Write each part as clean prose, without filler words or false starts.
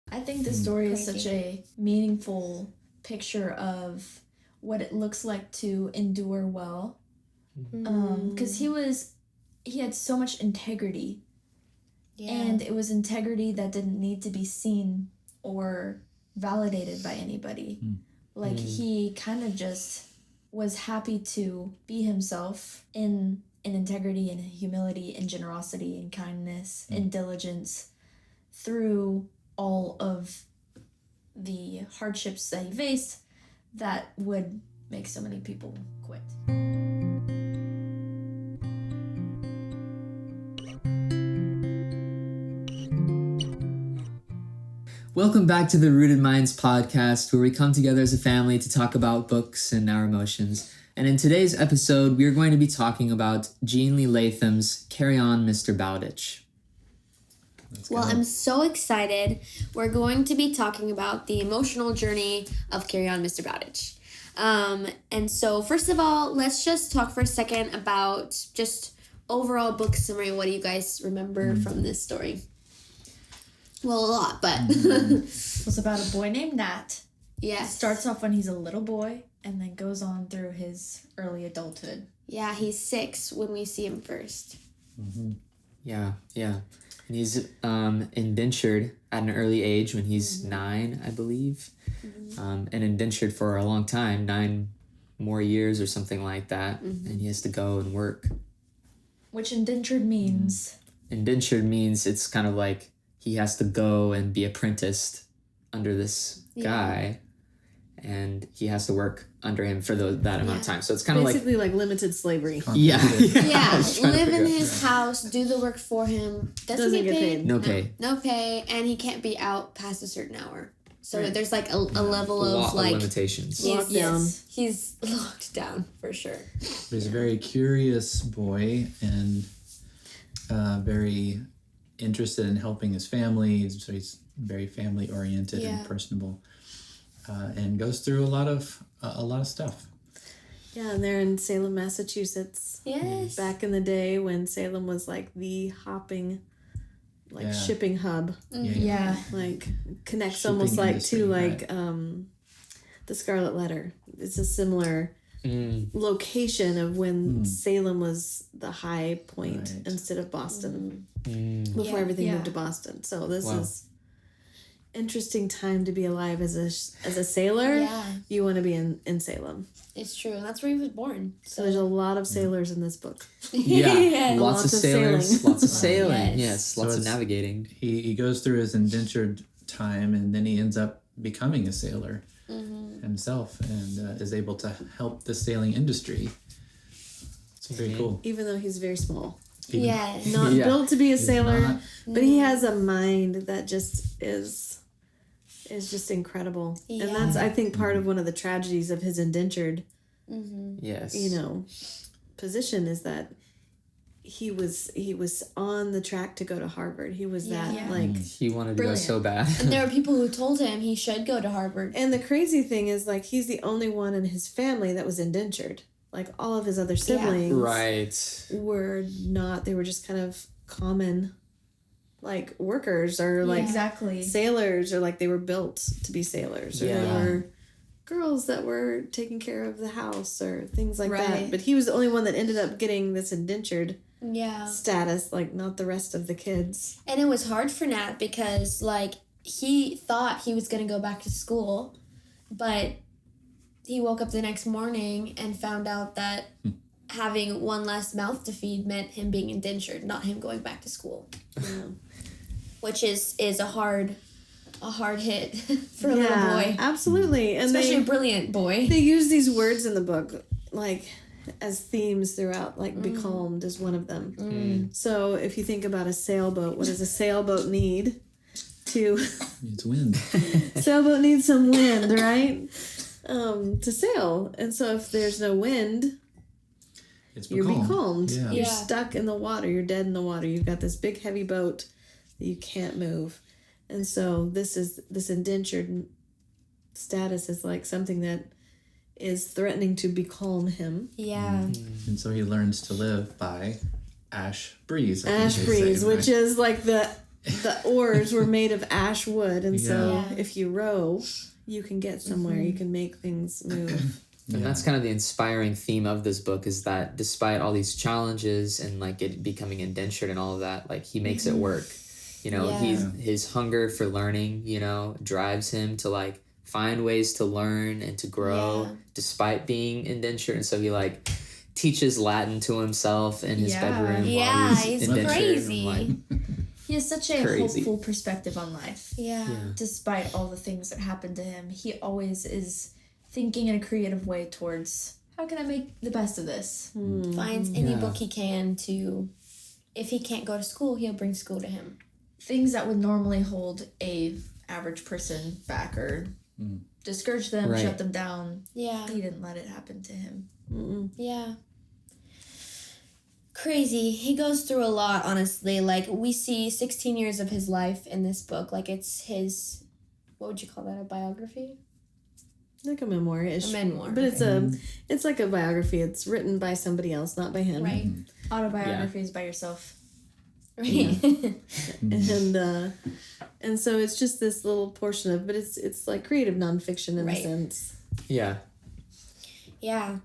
I think the story is such a meaningful picture of what it looks like to endure well. Because he had so much integrity. Yeah. And it was integrity that didn't need to be seen or validated by anybody. Like, he kind of just was happy to be himself in integrity and humility and generosity and kindness and diligence through all of the hardships that he faced that would make so many people quit. Welcome back to the Rooted Minds podcast, where we come together as a family to talk about books and our emotions. And in today's episode, we are going to be talking about Jean Lee Latham's Carry On, Mr. Bowditch. Well, I'm so excited. We're going to be talking about the emotional journey of Carry On, Mr. Bowditch. And so, first of all, let's just talk for a second about just overall book summary. What do you guys remember from this story? Well, a lot, but... It's about a boy named Nat. Yeah. Starts off when he's a little boy and then goes on through his early adulthood. Yeah, he's 6 when we see him first. Yeah. And he's indentured at an early age when he's 9, I believe. And indentured for a long time, 9 more years or something like that. And he has to go and work. Which indentured means? Indentured means it's kind of like he has to go and be apprenticed under this guy, and he has to work under him for that amount of time. So it's kind of basically like limited slavery. Yeah, live in his house, do the work for him. Doesn't get paid. No pay. No pay, and he can't be out past a certain hour. So there's like a level of like limitations. Locked down. He's locked down for sure. He's a very curious boy and very interested in helping his family, so he's very family oriented and personable, and goes through a lot of stuff. Yeah, and they're in Salem, Massachusetts. Yes. Back in the day when Salem was like the hopping, shipping hub. Yeah. Like connects Shipping almost like industry, to like the Scarlet Letter. It's a similar location of when Salem was the high point instead of Boston before everything moved to Boston. So this is interesting time to be alive as a sailor. Yeah, you want to be in Salem. it's true. That's where he was born. So there's a lot of sailors in this book. Lots of sailors, sailing. lots of sailing. Yes, So lots of it's- navigating. He goes through his indentured time, and then he ends up becoming a sailor himself, and is able to help the sailing industry. It's very cool. Even though he's very small. Yes. Not built to be a sailor, not. but he has a mind that just is just incredible. Yeah. And that's, I think, part of one of the tragedies of his indentured, Yes. position is that he was on the track to go to Harvard. He was that like... He wanted to Brilliant. go so bad. And there were people who told him he should go to Harvard. And the crazy thing is, like, he's the only one in his family that was indentured. Like, all of his other siblings Right. were not. They were just kind of common, like, workers or, like, Exactly. sailors, or, like, they were built to be sailors. Or they Yeah. were girls that were taking care of the house or things like that. Right. But he was the only one that ended up getting this indentured Yeah. status, like, not the rest of the kids. And it was hard for Nat because, like, he thought he was going to go back to school, but he woke up the next morning and found out that having one less mouth to feed meant him being indentured, not him going back to school. Which is a hard hit for a little boy. Absolutely. And Especially a brilliant boy. they use these words in the book, like, as themes throughout, like becalmed is one of them. So if you think about a sailboat, what does a sailboat need to... It's wind. Sailboat needs some wind, right? To sail. And so if there's no wind, It's you're becalmed. Yeah. You're stuck in the water. You're dead in the water. You've got this big heavy boat that you can't move. And so this indentured status is like something that is threatening to becalm him. Yeah. And so he learns to live by ash breeze. I think Ash they breeze, say, which right? is like the the oars were made of ash wood, and so Yeah. if you row, you can get somewhere. You can make things move. And that's kind of the inspiring theme of this book, is that despite all these challenges and like it becoming indentured and all of that, like he makes it work. You know, Yeah. his hunger for learning, you know, drives him to like find ways to learn and to grow despite being indentured. And so he like teaches Latin to himself in his bedroom Yeah, while he's he's indentured. crazy. I'm like, He has such a Crazy. hopeful perspective on life. Yeah. Despite all the things that happen to him, he always is thinking in a creative way towards, how can I make the best of this? Finds any book he can to, if he can't go to school, he'll bring school to him. Things that would normally hold a average person back or discourage them, Right. shut them down. Yeah. He didn't let it happen to him. Yeah. Crazy. He goes through a lot, honestly. Like, we see 16 years of his life in this book. Like, it's his, what would you call that, a biography? Like a memoir-ish. A memoir. But it's like a biography. It's written by somebody else, not by him. Right. Autobiographies by yourself. Right. And so it's just this little portion of, but it's like creative nonfiction in Right. a sense. yeah. Yeah.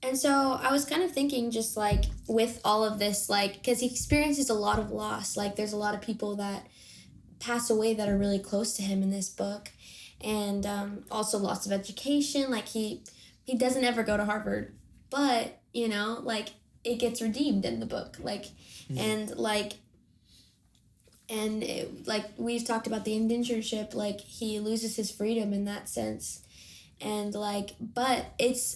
And so I was kind of thinking, just like with all of this, like, because he experiences a lot of loss. Like, there's a lot of people that pass away that are really close to him in this book. And also loss of education. Like, he doesn't ever go to Harvard. But, you know, like, it gets redeemed in the book. Like, and like, and it, like we've talked about the internship, like, he loses his freedom in that sense. And like, but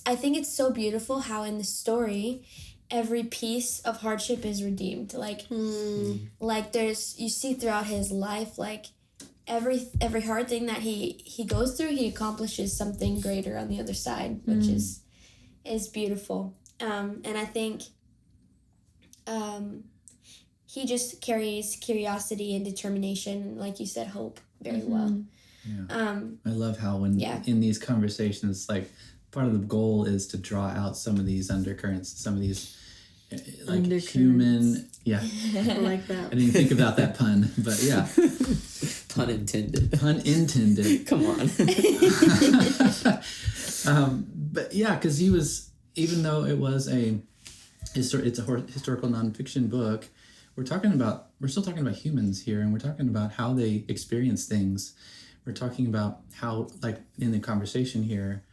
I think it's so beautiful how in the story every piece of hardship is redeemed. Like, like you see throughout his life, like every hard thing that he goes through, he accomplishes something greater on the other side, which is beautiful. And I think he just carries curiosity and determination, like you said, hope very well. Yeah. I love how when in these conversations, like part of the goal is to draw out some of these undercurrents, some of these like human. Yeah, I like that. I didn't think about that pun, but yeah, Pun intended. pun intended. Come on. But yeah, because he was, even though it was it's a historical nonfiction book, we're still talking about humans here, and we're talking about how they experience things. We're talking about how, like in the conversation here,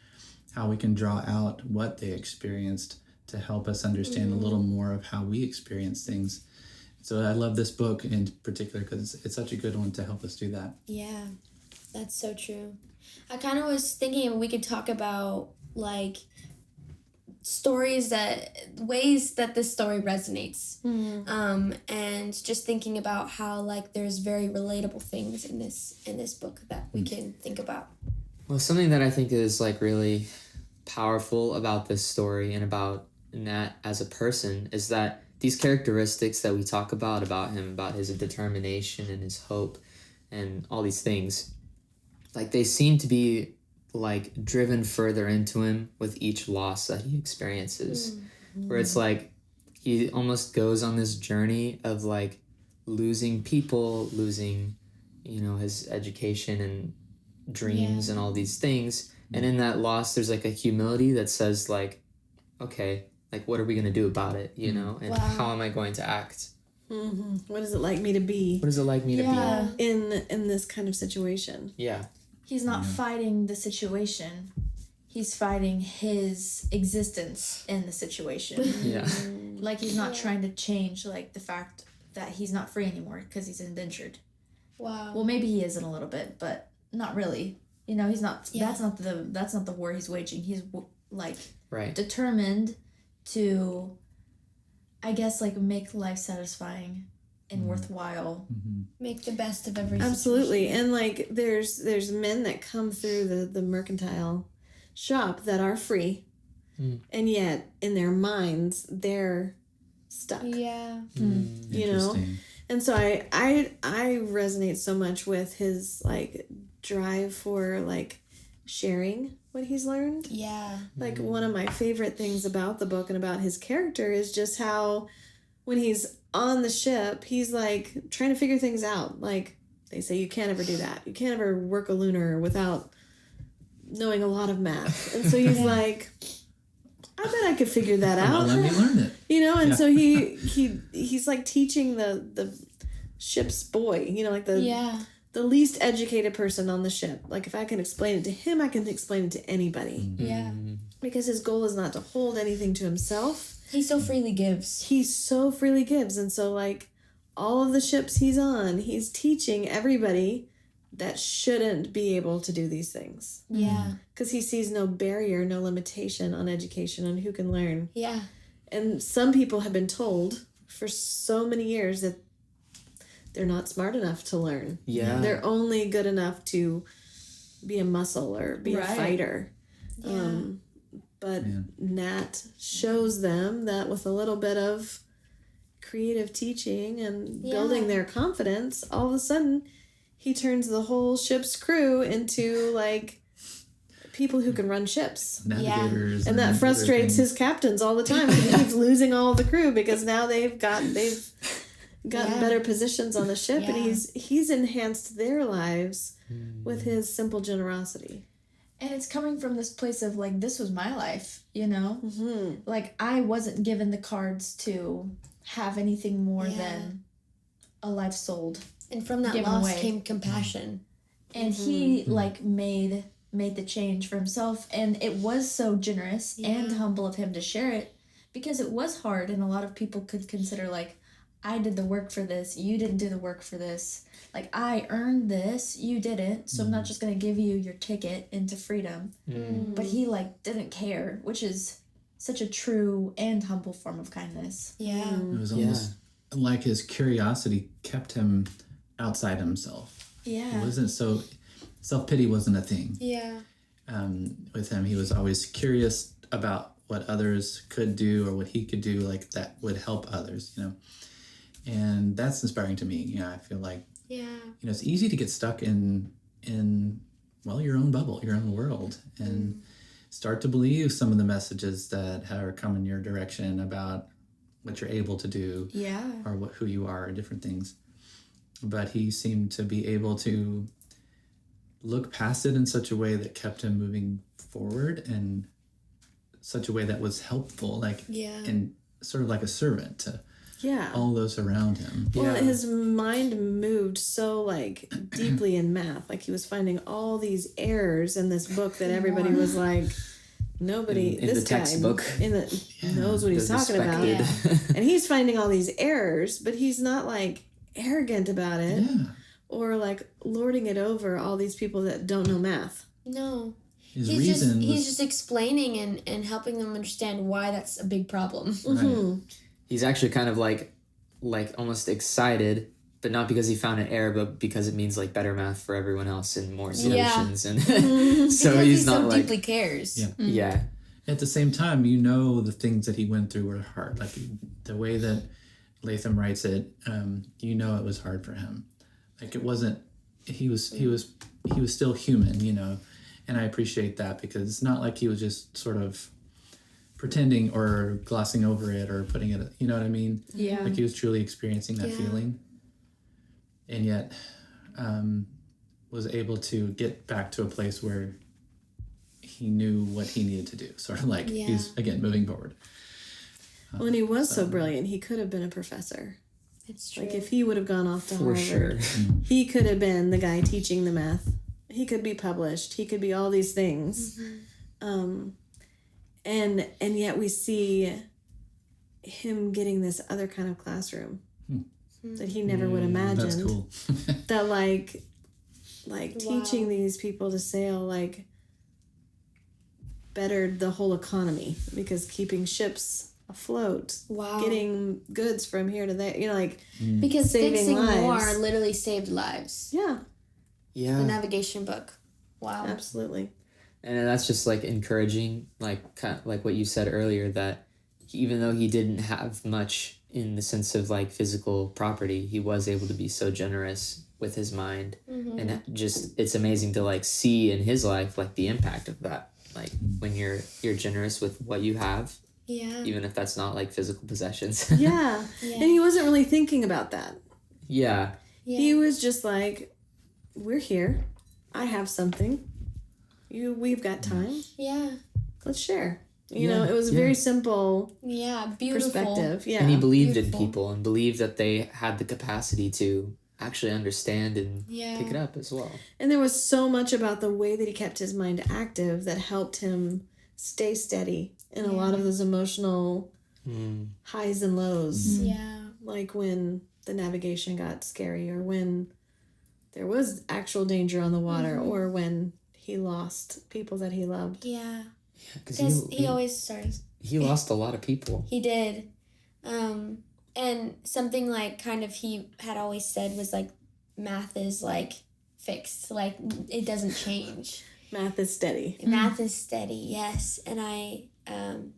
how we can draw out what they experienced to help us understand a little more of how we experience things. So I love this book in particular because it's such a good one to help us do that. Yeah, that's so true. I kind of was thinking we could talk about like ways that this story resonates, and just thinking about how like there's very relatable things in this book that we can think about. Well, something that I think is like really powerful about this story and about Nat as a person is that these characteristics that we talk about him, about his determination and his hope and all these things, like they seem to be like driven further into him with each loss that he experiences, where it's like he almost goes on this journey of like losing people, losing, you know, his education and dreams and all these things. And in that loss, there's like a humility that says like, okay, like what are we going to do about it, you know? And how am I going to act? What is it like me to be? What is it like me to be? In this kind of situation? Yeah. He's not fighting the situation. He's fighting his existence in the situation. Yeah. Like he's not trying to change like the fact that he's not free anymore because he's indentured. Wow. Well, maybe he is in a little bit, but not really. You know, he's not. Yeah. That's not the war he's waging. He's like Right. determined to, I guess, like make life satisfying and worthwhile. Make the best of every Absolutely. And like there's men that come through the mercantile shop that are free, and yet in their minds they're stuck. Yeah. You know? And so I resonate so much with his like drive for like sharing what he's learned. Yeah. Like one of my favorite things about the book and about his character is just how when he's on the ship, he's like trying to figure things out. Like they say, you can't ever do that. You can't ever work a lunar without knowing a lot of math. And so he's like, I bet I could figure that out. Let me learn it. You know, and so he's like teaching the ship's boy, you know, like the least educated person on the ship. Like if I can explain it to him, I can explain it to anybody. Yeah. Because his goal is not to hold anything to himself. He so freely gives. He so freely gives. And so like all of the ships he's on, he's teaching everybody that shouldn't be able to do these things. Yeah. Because he sees no barrier, no limitation on education and who can learn. Yeah. And some people have been told for so many years that they're not smart enough to learn. Yeah. They're only good enough to be a muscle or be a fighter. Yeah. But Nat shows them that with a little bit of creative teaching and building their confidence, all of a sudden he turns the whole ship's crew into like people who can run ships. Navigators. And that frustrates his captains all the time because he keeps losing all the crew because now they've gotten better positions on the ship and he's enhanced their lives with his simple generosity. And it's coming from this place of like, this was my life, you know? Mm-hmm. Like I wasn't given the cards to have anything more than a life sold. And from that loss came compassion. And he like made the change for himself, and it was so generous and humble of him to share it because it was hard, and a lot of people could consider like, I did the work for this, you didn't do the work for this. Like I earned this, you didn't, so I'm not just gonna give you your ticket into freedom. But he like didn't care, which is such a true and humble form of kindness. Yeah. It was almost like his curiosity kept him outside himself. Yeah. It wasn't so, self-pity wasn't a thing. Yeah. With him, he was always curious about what others could do or what he could do, like that would help others, you know. And that's inspiring to me. You know, I feel like, you know, it's easy to get stuck in well, your own bubble, your own world, and start to believe some of the messages that are coming your direction about what you're able to do, or who you are, or different things. But he seemed to be able to look past it in such a way that kept him moving forward, and such a way that was helpful, like and sort of like a servant to all those around him. Well, his mind moved so like deeply in math. Like he was finding all these errors in this book that everybody was like, nobody in this the textbook guy knows what he's talking about. And he's finding all these errors, but he's not like arrogant about it or like lording it over all these people that don't know math. No. He's just explaining and helping them understand why that's a big problem. Right. He's actually kind of like almost excited, but not because he found an error, but because it means like better math for everyone else and more solutions. And so because he's he not so like deeply cares. Yeah. At the same time, you know, the things that he went through were hard. Like the way that Latham writes it, you know, it was hard for him. Like it wasn't. He was still human, you know, and I appreciate that because it's not like he was just sort of pretending or glossing over it or putting it, you know what I mean? Yeah. Like he was truly experiencing that feeling, and yet was able to get back to a place where he knew what he needed to do. Sort of like he's again moving forward. Well, and he was so brilliant. He could have been a professor. It's true. Like if he would have gone off to For Harvard, he could have been the guy teaching the math. He could be published. He could be all these things. And yet we see him getting this other kind of classroom that he never would imagine. That's cool. That like teaching these people to sail like bettered the whole economy because keeping ships afloat, getting goods from here to there, you know, like because saving fixing lives. war literally saved lives. Yeah, The navigation book. Wow. absolutely. And that's just like encouraging, like kind of like what you said earlier, that even though he didn't have much in the sense of like physical property, he was able to be so generous with his mind. And just it's amazing to like see in his life like the impact of that, like when you're generous with what you have Yeah. even if that's not like physical possessions. Yeah. And he wasn't really thinking about that. Yeah. He was just like, we're here. I have something. We've got time. Yeah. Let's share. You know, it was a very simple Beautiful perspective. Yeah. And he believed in people and believed that they had the capacity to actually understand and pick it up as well. And there was so much about the way that he kept his mind active that helped him stay steady in a lot of those emotional highs and lows. Yeah. Like when the navigation got scary, or when there was actual danger on the water, or when he lost people that he loved. Yeah. Because he always, he lost a lot of people. He did. And something like kind of he had always said was like, math is like fixed. Like it doesn't change. Math is steady. Math is steady, yes. And I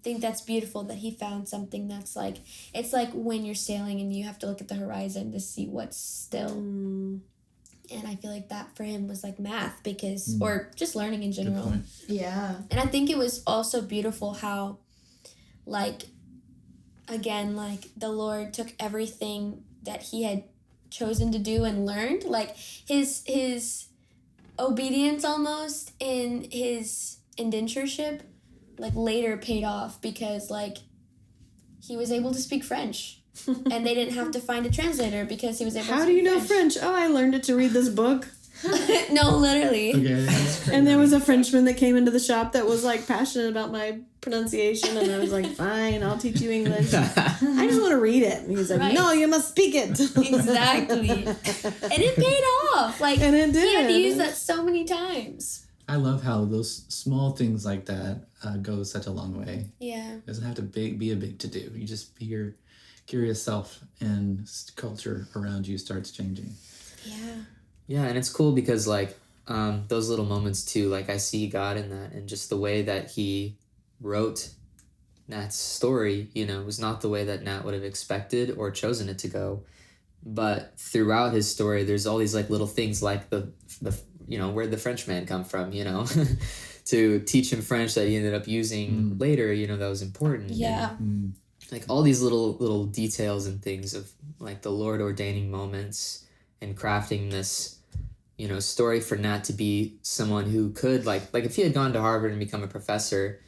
think that's beautiful that he found something that's like, it's like when you're sailing and you have to look at the horizon to see what's still. And I feel like that for him was like math, because, or just learning in general. Good point. Yeah. And I think it was also beautiful how, like, again, like the Lord took everything that he had chosen to do and learned, like his obedience almost in his indentureship, like later paid off, because like he was able to speak French. And they didn't have to find a translator because he was able to How do you know French? Oh, I learned it to read this book. No, literally. Okay, that's great. And there was a Frenchman that came into the shop that was like passionate about my pronunciation, and I was like, fine, I'll teach you English. I just want to read it. And he's like, Right. no, you must speak it. Exactly. And it paid off. Like, And it did. he had to use that so many times. I love how those small things like that go such a long way. Yeah. It doesn't have to be a big to do. You just be your curious self, and culture around you starts changing. Yeah. Yeah, and it's cool because like those little moments too, like I see God in that, and just the way that he wrote Nat's story, you know, was not the way that Nat would have expected or chosen it to go. But throughout his story, there's all these like little things, like the you know, where'd the Frenchman come from, you know, to teach him French that he ended up using later, you know, that was important. Yeah. And, like all these little details and things of like the Lord ordaining moments and crafting this, you know, story for Nat to be someone who could like if he had gone to Harvard and become a professor,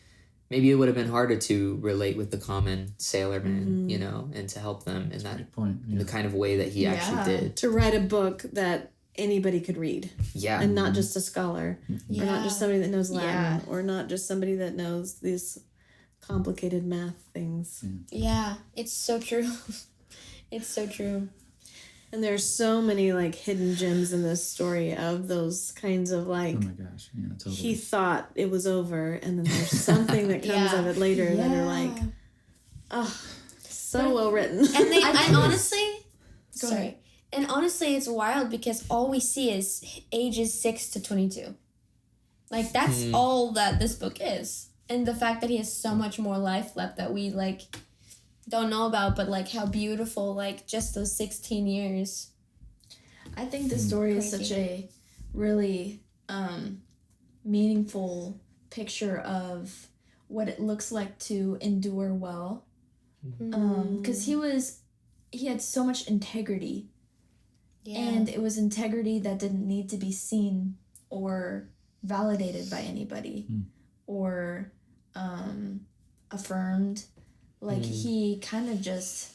maybe it would have been harder to relate with the common sailorman, you know, and to help them in that Point. in the kind of way that he actually did. To write a book that anybody could read. Yeah. And not just a scholar. Or not just somebody that knows Latin. Yeah. Or not just somebody that knows these complicated math things. Yeah. It's so true. It's so true. And there's so many like hidden gems in this story of those kinds of like, Oh my gosh, yeah, totally. he thought it was over, and then there's something that comes of it later that are like, oh, so well written. And they, I honestly, Go sorry. ahead. And honestly, it's wild because all we see is ages 6 to 22. Like, that's all that this book is. And the fact that he has so much more life left that we, like, don't know about, but, like, how beautiful, like, just those 16 years. I think the story is such a really meaningful picture of what it looks like to endure well. Because he had so much integrity. Yeah. And it was integrity that didn't need to be seen or validated by anybody or affirmed. Like, he kind of just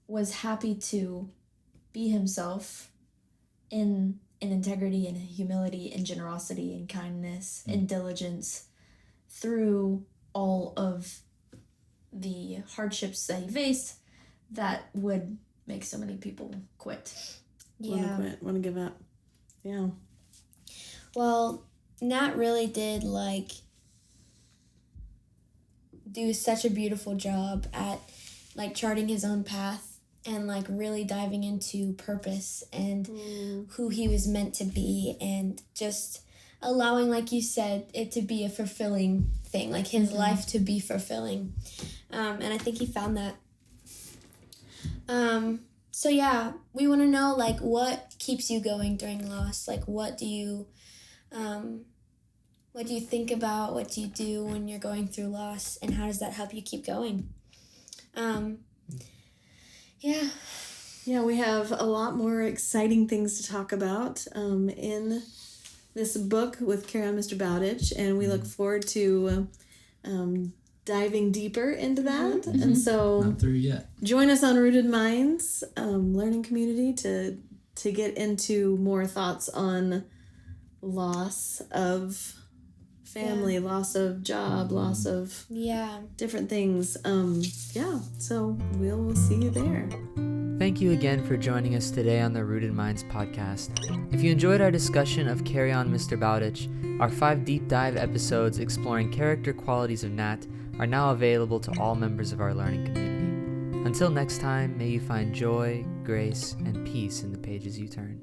was happy to be himself in integrity and humility and generosity and kindness and diligence through all of the hardships that he faced that would make so many people quit. Want to quit, want to give up. Yeah. Well, Nat really did, like, do such a beautiful job at, like, charting his own path and, like, really diving into purpose and who he was meant to be, and just allowing, like you said, it to be a fulfilling thing, like his life to be fulfilling. And I think he found that. So yeah, we want to know, like, what keeps you going during loss? Like, what do you, What do you think about? What do you do when you're going through loss? And how does that help you keep going? Yeah. Yeah, we have a lot more exciting things to talk about in this book with Carry On, Mr. Bowditch, and we look forward to diving deeper into that. Mm-hmm. And so, not through yet. Join us on Rooted Minds learning community to get into more thoughts on loss of family, loss of job, loss of different things. So we'll see you there. Thank you again for joining us today on the Rooted Minds podcast. If you enjoyed our discussion of Carry On, Mr. Bowditch, our 5 deep dive episodes exploring character qualities of Nat are now available to all members of our learning community. Until next time, may you find joy, grace, and peace in the pages you turn.